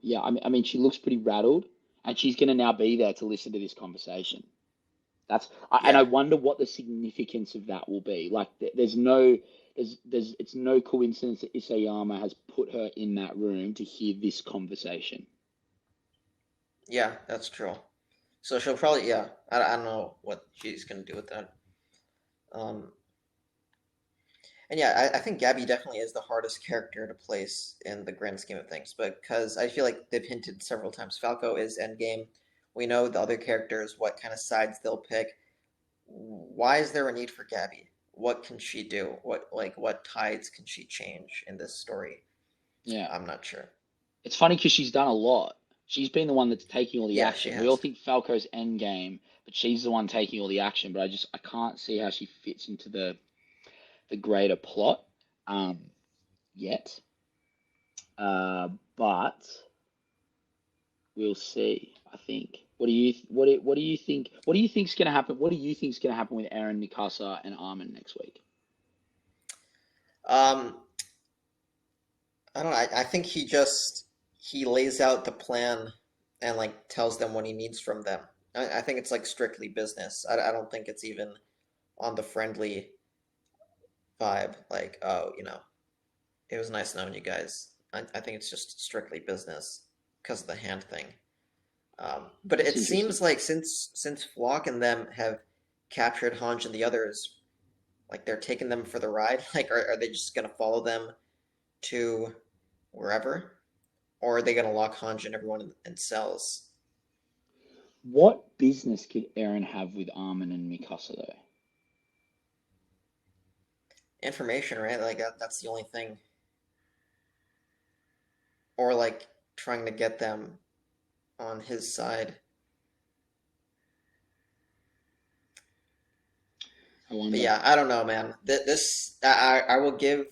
yeah, I mean, she looks pretty rattled, and she's gonna now be there to listen to this conversation. And I Yeah. wonder what the significance of that will be. Like, there's no, it's no coincidence that Isayama has put her in that room to hear this conversation. Yeah, that's true. So she'll probably, yeah, I don't know what she's gonna do with that. Um, and yeah, I think Gabby definitely is the hardest character to place in the grand scheme of things, but because I feel like they've hinted several times, Falco is endgame. We know the other characters, what kind of sides they'll pick. Why is there a need for Gabby? What can she do? What tides can she change in this story? Yeah. I'm not sure. It's funny because she's done a lot. She's been the one that's taking all the Yeah, she action. We all has. think Falco's endgame, but she's the one taking all the action. But I can't see how she fits into the greater plot um, yet. But we'll see. I think. What do you think? What do you think's going to happen? What do you think's going to happen with Eren, Mikasa, and Armin next week? Um, I don't know. I think he lays out the plan and like tells them what he needs from them. I think it's like strictly business. I don't think it's even on the friendly vibe. Like, oh, it was nice knowing you guys. I think it's just strictly business because of the hand thing. But That's it interesting. seems like since Flock and them have captured Hanj and the others, like they're taking them for the ride. Like, are they just gonna follow them to wherever? Or are they going to lock Hanji and everyone in cells? What business could Eren have with Armin and Mikasa though? Information, right? Like that's the only thing. Or like trying to get them on his side. I But wonder. yeah, I don't know, man. This I will give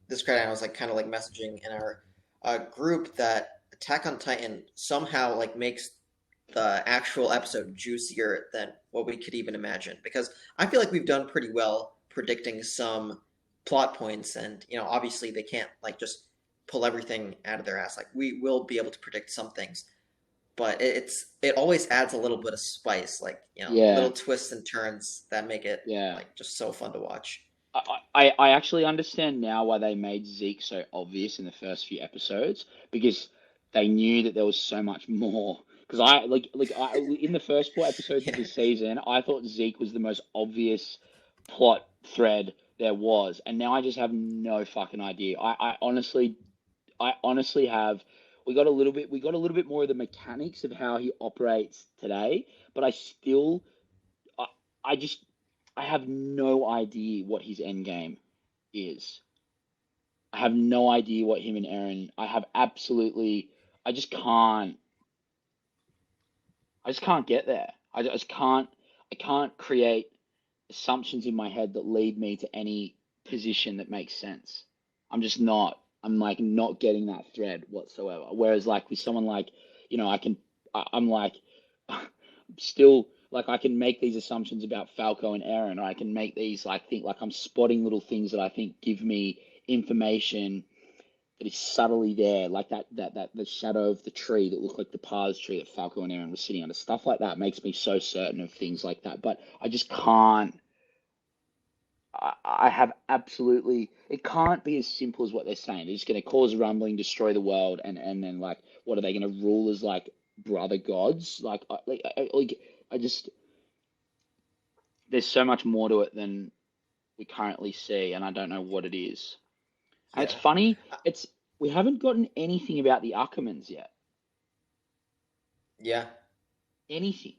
this credit. I was like kind of like messaging in our group that Attack on Titan somehow like makes the actual episode juicier than what we could even imagine. Because I feel like we've done pretty well predicting some plot points, and obviously they can't like just pull everything out of their ass. Like we will be able to predict some things, but it always adds a little bit of spice, like Yeah, little twists and turns that make it yeah. like just so fun to watch. I actually understand now why they made Zeke so obvious in the first few episodes because they knew that there was so much more. Because I in the first four episodes of Yeah, this season, I thought Zeke was the most obvious plot thread there was, and now I just have no fucking idea. I honestly have. We got a little bit more of the mechanics of how he operates today, but I, I just I have no idea what his end game is. I have no idea what him and Eren. I just can't. I just can't get there. I just can't. I can't create assumptions in my head that lead me to any position that makes sense. I'm just not. I'm like not getting that thread whatsoever. Whereas like with someone like, I can. I'm like, still like I can make these assumptions about Falco and Eren, or I can make these like think like I'm spotting little things that I think give me information that is subtly there, like that the shadow of the tree that looked like the Paz tree that Falco and Eren were sitting under. Stuff like that makes me so certain of things like that. But I just can't. I have absolutely. It can't be as simple as what they're saying. They're just going to cause rumbling, destroy the world, and then like, what are they going to rule as like brother gods? I just there's so much more to it than we currently see, and I don't know what it is. And it's yeah, funny, Uh, it's we haven't gotten anything about the Ackermans yet. yeah. Anything.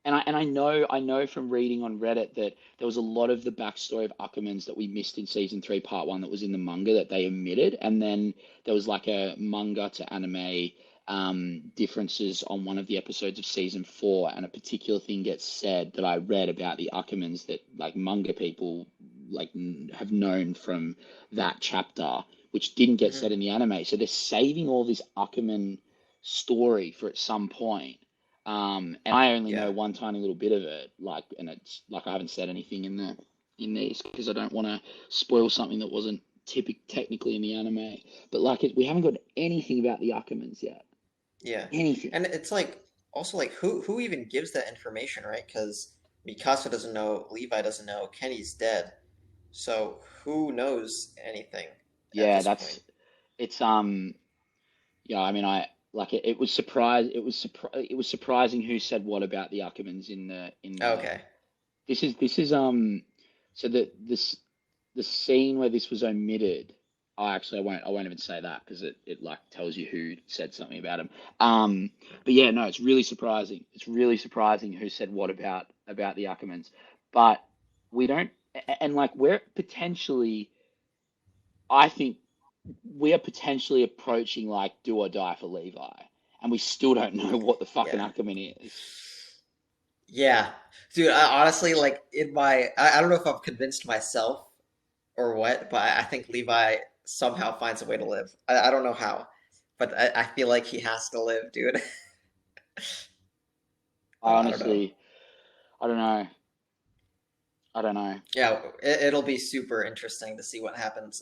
And I know from reading on Reddit that there was a lot of the backstory of Ackermans that we missed in season three, part one, that was in the manga that they omitted, and then there was like a manga to anime differences on one of the episodes of season four, and a particular thing gets said that I read about the Ackermans that like manga people like have known from that chapter, which didn't get said hmm in the anime. So they're saving all this Ackerman story for at some point. And I only know Yeah. one tiny little bit of it, like, and it's like I haven't said anything in these because I don't want to spoil something that wasn't technically in the anime. But like, we haven't got anything about the Ackermans yet. Yeah. Anything. And it's like also like who even gives that information, right? Because Mikasa doesn't know, Levi doesn't know, Kenny's dead. So who knows anything at Yeah, this point? that's it's yeah. I mean, I like it. It was surprising who said what about the Ackermans in the Okay. this is so the scene where this was omitted. I won't even say that because it like tells you who said something about him. Um, but yeah, no, it's really surprising. It's really surprising who said what about the Ackermans. But we don't, and like we're potentially, I think we are potentially approaching like do or die for Levi, and we still don't know what the fucking Yeah. Ackerman is. Yeah. Dude, I honestly like in my I don't know if I'm convinced myself or what, but I think Levi somehow finds a way to live. I don't know how, but I feel like he has to live, dude. I I don't know. honestly, I don't know. I don't know. Yeah, it'll be super interesting to see what happens.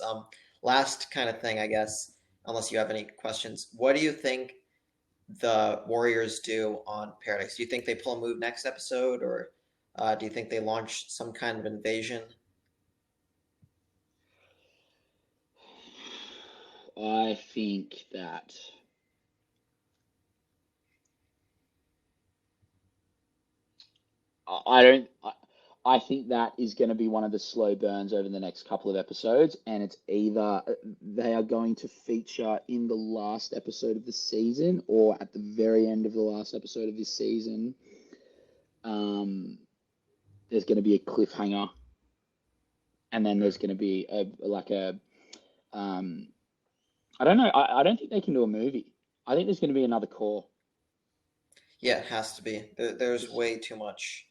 Last kind of thing, I guess, unless you have any questions, what do you think the Warriors do on Paradise? Do you think they pull a move next episode, or do you think they launch some kind of invasion? I think that I don't. I think that is going to be one of the slow burns over the next couple of episodes, and it's either they are going to feature in the last episode of the season or at the very end of the last episode of this season. Um, there's going to be a cliffhanger, and then Hmm. there's going to be a um, I don't know. I don't think they can do a movie. I think there's going to be another core. Yeah, it has to be. There's I way too much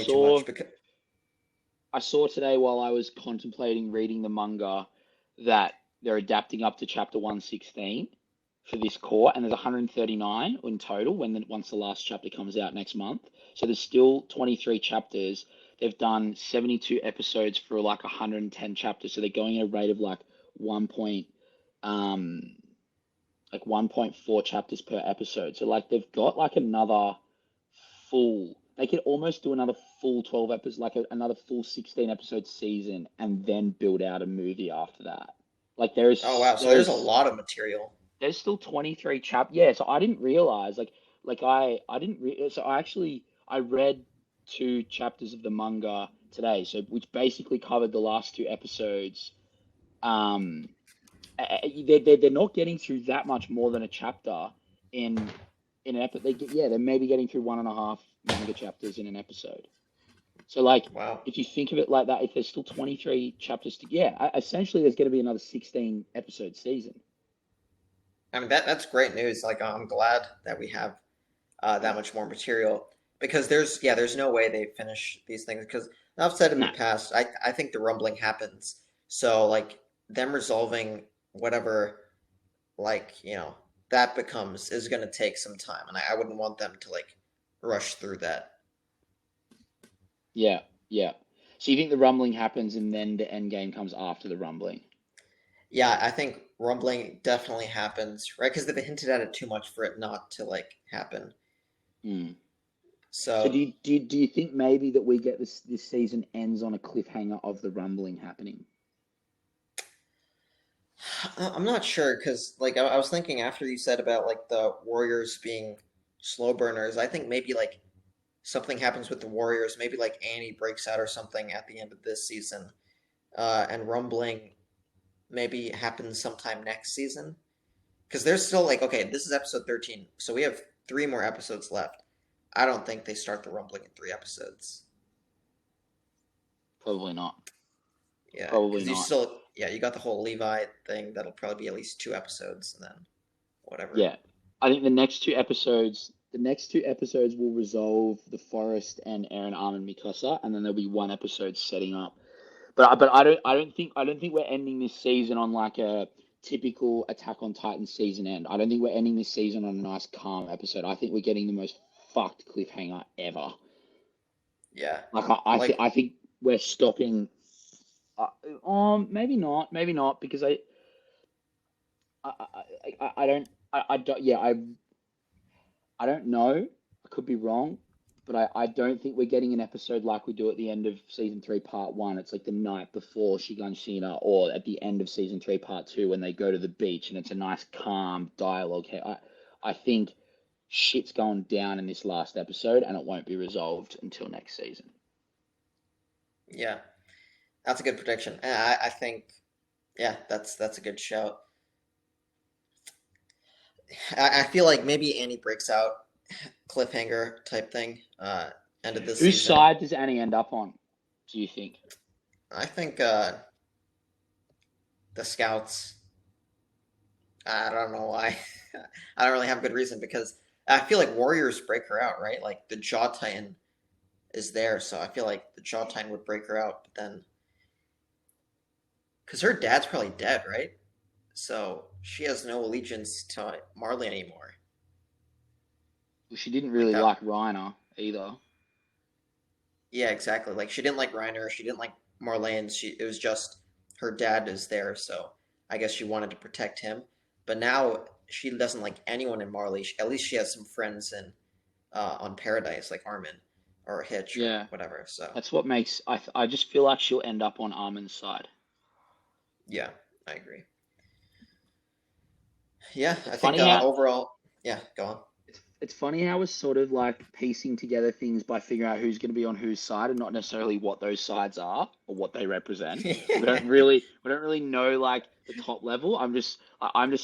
saw because. I saw today while I was contemplating reading the manga that they're adapting up to chapter 116 for this core, and there's 139 in total once the last chapter comes out next month. So there's still 23 chapters. They've done 72 episodes for like 110 chapters, so they're going at a rate of like 1 point um 1.4 chapters per episode. So like they've got like another full. They could almost do another full 12 episodes, like another full 16 episode season, and then build out a movie after that. Like Oh wow, so there's a lot of material. there's still 23 chap. Yeah, so I didn't realize I didn't so I read 2 chapters of the manga today, so which basically covered the last 2 episodes. Um, they're not getting through that much more than a chapter in an episode. They're maybe getting through 1.5 manga chapters in an episode. So like Wow. if you think of it like that, if there's still 23 chapters to essentially there's going to be another 16 episode season. I mean that's great news. Like I'm glad that we have that Yeah. much more material because there's no way they finish these things because I've said in the No. past I think the rumbling happens so like them resolving whatever like that becomes is going to take some time and I wouldn't want them to like rush through that. Yeah. Yeah. So you think the rumbling happens and then the end game comes after the rumbling? Yeah, I think rumbling definitely happens, right? Because they've hinted at it too much for it not to like happen. Hmm. So So do you think maybe that we get this season ends on a cliffhanger of the rumbling happening? I'm not sure because like I was thinking after you said about like the Warriors being slow burners, I think maybe like something happens with the Warriors, maybe like Annie breaks out or something at the end of this season, and rumbling maybe happens sometime next season. Because there's still like okay, this is episode 13, so we have 3 more episodes left. I don't think they start the rumbling in 3 episodes. Probably not. Yeah, Probably because not. you got the whole Levi thing. That'll probably be at least 2 episodes, and then whatever. Yeah. I think the next two episodes will resolve the Forest and Eren Arm and Mikasa, and then there'll be one episode setting up. But I don't think we're ending this season on like a typical Attack on Titan season end. I don't think we're ending this season on a nice calm episode. I think we're getting the most fucked cliffhanger ever. Yeah. Like Like, I think we're stopping. Maybe not because I I don't I don't yeah I don't know. I could be wrong, but I don't think we're getting an episode like we do at the end of season three, part one. It's like the night before Shiganshina, or at the end of season three, part two, when they go to the beach and it's a nice, calm dialogue. Hey, I think shit's going down in this last episode, and it won't be resolved until next season. yeah, that's a good prediction. And I think, yeah, that's a good shout. I feel like maybe Annie breaks out cliffhanger type thing. End of this Whose season. side does Annie end up on? Do you think? I think the scouts. I don't know why. I don't really have a good reason because I feel like warriors break her out, right? Like the Jaw Titan is there, so I feel like the Jaw Titan would break her out, but then because her dad's probably dead, right? So she has no allegiance to Marley anymore. Well, she didn't Like really that. like Reiner either. Yeah, exactly. Like she didn't like Reiner, she didn't like Marlene. It was just her dad is there, so I guess she wanted to protect him. But now she doesn't like anyone in Marley. At least she has some friends in on Paradise, like Armin or Hitch or Yeah, whatever. So that's what makes I just feel like she'll end up on Armin's side. yeah, I agree. Yeah, I It's think funny how overall, yeah, go on. it's funny how we're sort of like piecing together things by figuring out who's going to be on whose side and not necessarily what those sides are or what they represent. We don't really know like the top level. I'm just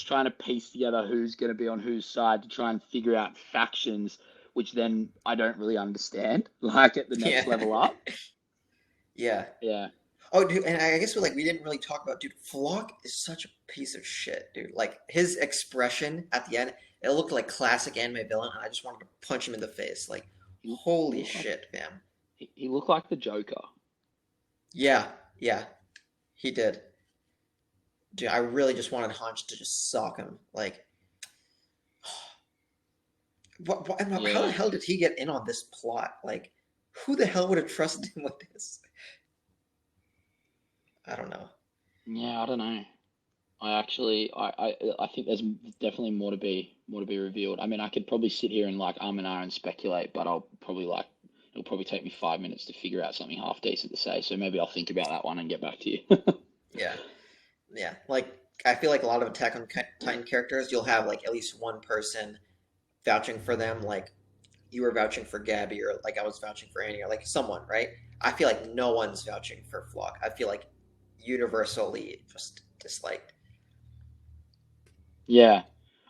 trying to piece together who's going to be on whose side to try and figure out factions, which then I don't really understand. Like at the next Yeah, level up. yeah. Yeah. Oh, dude, and I guess we didn't really talk about, dude. Flock is such a piece of shit, dude. Like his expression at the end, it looked like classic anime villain, and I just wanted to punch him in the face. Like, He holy looked like shit, man. he looked like the Joker. Yeah, yeah, he did. Dude, I really just wanted Hunch to just sock him. Like, how the Yeah. hell did he get in on this plot? Like, who the hell would have trusted him with this? I don't know. Yeah, I don't know. I think there's definitely more to be revealed. I mean, I could probably sit here and like and speculate, but I'll probably like it'll probably take me 5 minutes to figure out something half decent to say. So maybe I'll think about that one and get back to you. Yeah, yeah. Like, I feel like a lot of Attack on Titan characters, you'll have like at least one person vouching for them. Like, you were vouching for Gabby, or like I was vouching for Annie, or like someone, right? I feel like no one's vouching for Flock. I feel like universally just disliked. Yeah,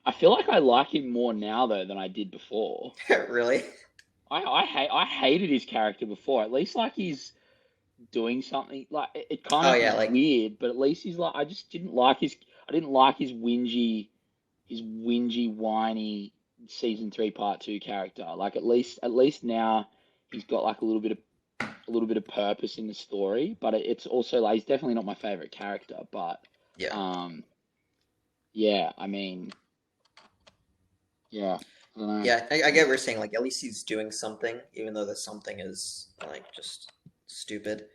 I feel like I like him more now though than I did before. Really? I hated his character before. At least like he's doing something like it kind Oh of yeah, is like weird, but at least he's like I just didn't like I didn't like his whingy, whiny season three, part two character. Like at least now he's got like a little bit of purpose in the story. But it's also like he's definitely not my favorite character. But yeah. um, yeah, I mean, yeah, I don't know. Yeah, I get what you're saying. Like, at least he's doing something, even though the something is like just stupid.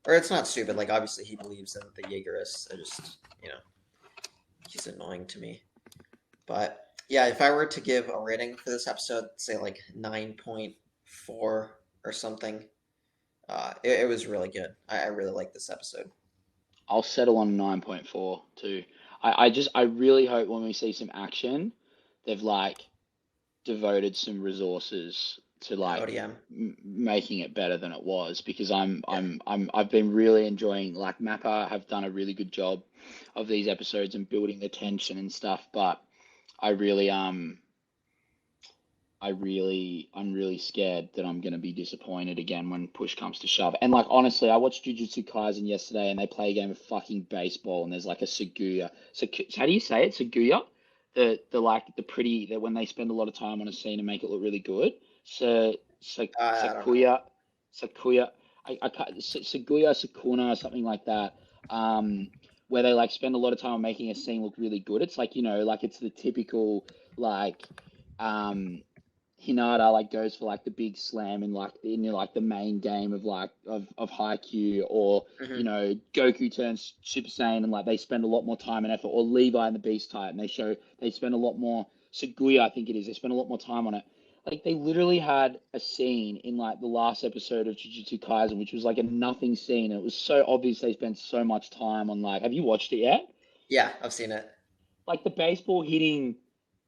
Or it's not stupid. Like, obviously he believes in the Jaegerists. I just, he's annoying to me. But yeah, if I were to give a rating for this episode, say like 9.4 or something, it was really good. I really like this episode. I'll settle on 9.4 too. I really hope when we see some action, they've like devoted some resources to like ODM. making it better than it was because Yeah. I've been really enjoying like Mappa have done a really good job of these episodes and building the tension and stuff, but I really I'm really scared that I'm gonna be disappointed again when push comes to shove. And like honestly, I watched Jujutsu Kaisen yesterday and they play a game of fucking baseball and there's like a Saguya. So how do you say it? Saguya? The like the pretty that when they spend a lot of time on a scene and make it look really good. I don't know. Sakuya I can't, Saguya Sakuna or something like that. Um where they like spend a lot of time on making a scene look really good. It's like, like it's the typical like um Hinata like goes for like the big slam in like like the main game of like of Haikyuu, or Hmm. Goku turns Super Saiyan and like they spend a lot more time and effort, or Levi and the Beast type and they spend a lot more, Saguya I think it is, they spend a lot more time on it. Like they literally had a scene in like the last episode of Jujutsu Kaisen which was like a nothing scene, and it was so obvious they spent so much time on, like, have you watched it yet? Yeah, I've seen it. Like the baseball hitting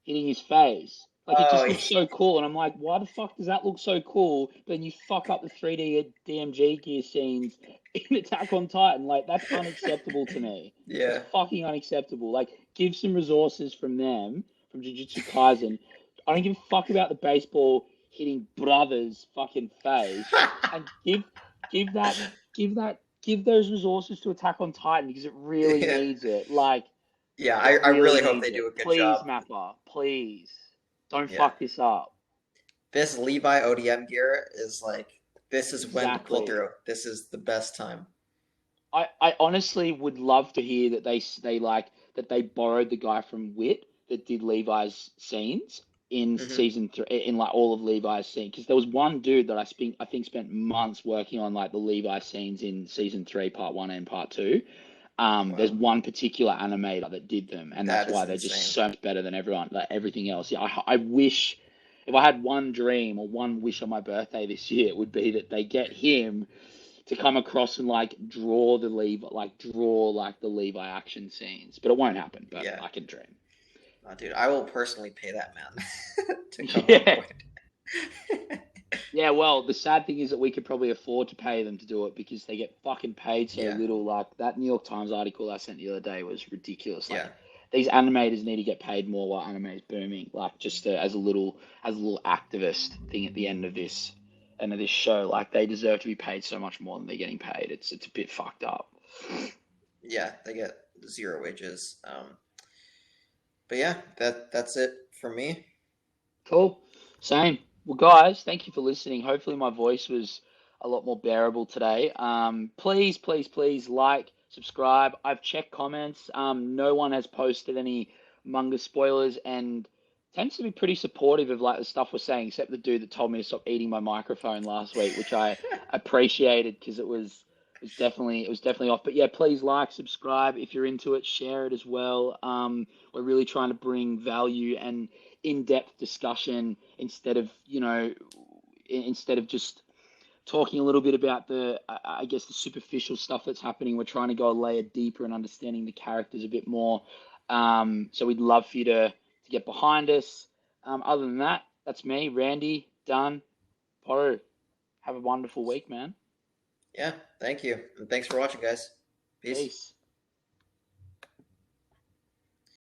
his face. Like it Oh, just looks so cool, and I'm like, why the fuck does that look so cool? But then you fuck up the 3D DMG gear scenes in Attack on Titan. Like that's unacceptable to me. It's yeah. fucking unacceptable. Like give some resources from them, from Jujutsu Kaisen. I don't give a fuck about the baseball hitting brother's fucking face, and give that give those resources to Attack on Titan because it really Yeah. needs it. Like Yeah, it I really really hope needs they it. do a good Please, job. Mappa, please. Don't Yeah. fuck this up. This Levi ODM gear is like, this is when to pull Exactly. through. This is the best time. I honestly would love to hear that they like that they borrowed the guy from Wit that did Levi's scenes in Hmm. season three, in like all of Levi's scenes, because there was one dude that I think spent months working on like the Levi scenes in season three, part one and part two. There's Wow. one particular animator that did them, and that's That is why they're just insane. so much better than everyone, like everything else. Yeah, I wish if I had one dream or one wish on my birthday this year, it would be that they get him to come across and like draw like the Levi action scenes. But it won't happen. But Yeah. I can dream. Oh, dude, I will personally pay that man to come on Yeah. board. Yeah, well, the sad thing is that we could probably afford to pay them to do it because they get fucking paid so Yeah. little. Like that New York Times article I sent the other day was ridiculous. Yeah. Like these animators need to get paid more while anime is booming. Like just as a little activist thing at the end of this show. Like they deserve to be paid so much more than they're getting paid. It's a bit fucked up. Yeah, they get zero wages. But yeah, that's it for me. Cool. Same. Well, guys, thank you for listening. Hopefully, my voice was a lot more bearable today. Please, please, please like, subscribe. I've checked comments. No one has posted any manga spoilers and tends to be pretty supportive of like the stuff we're saying, except the dude that told me to stop eating my microphone last week, which I appreciated because it was definitely off. But yeah, please like, subscribe if you're into it, share it as well. We're really trying to bring value and in-depth discussion instead of instead of just talking a little bit about I guess the superficial stuff that's happening. We're trying to go a layer deeper and understanding the characters a bit more. So we'd love for you to get behind us. Other than that, that's me, Randy, done. Poru, have a wonderful week, man. Yeah, thank you. And thanks for watching, guys. Peace. Peace.